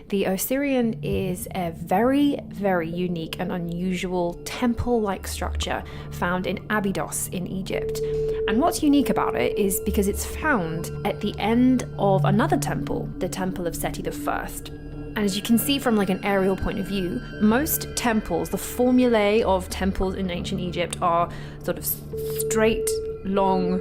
The Osirion is a very, very unique and unusual temple-like structure found in Abydos in Egypt. And what's unique about it is because it's found at the end of another temple, the Temple of Seti I. And as you can see from like an aerial point of view, most temples, the formulae of temples in ancient Egypt are sort of straight, long,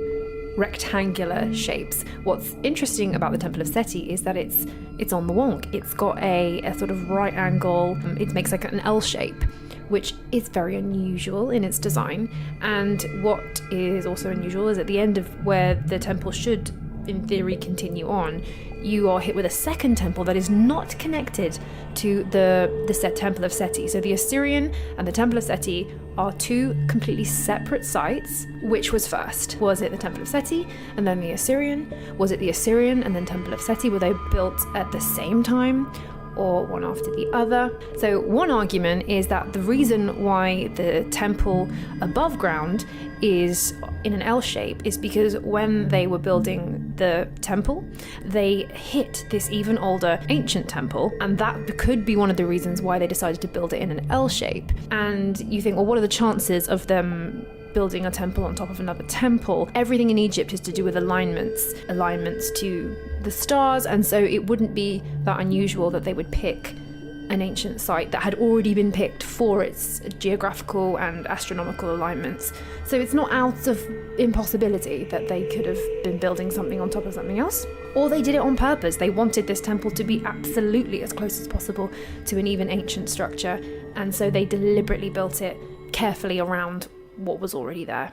rectangular shapes. What's interesting about the Temple of Seti is that it's on the wonk. It's got a sort of right angle. It makes like an L shape, which is very unusual in its design. And what is also unusual is at the end of where the temple should, in theory, continue on, you are hit with a second temple that is not connected to the Temple of Seti. So the Assyrian and the Temple of Seti are two completely separate sites. Which was first? Was it the Temple of Seti and then the Assyrian? Was it the Assyrian and then Temple of Seti? Were they built at the same time, or one after the other? So one argument is that the reason why the temple above ground is in an L shape is because when they were building the temple, they hit this even older ancient temple, and that could be one of the reasons why they decided to build it in an L shape. And you think, well, what are the chances of them building a temple on top of another temple? Everything in Egypt is to do with alignments to the stars, and so it wouldn't be that unusual that they would pick an ancient site that had already been picked for its geographical and astronomical alignments. So it's not out of impossibility that they could have been building something on top of something else. Or they did it on purpose. They wanted this temple to be absolutely as close as possible to an even ancient structure, and so they deliberately built it carefully around what was already there.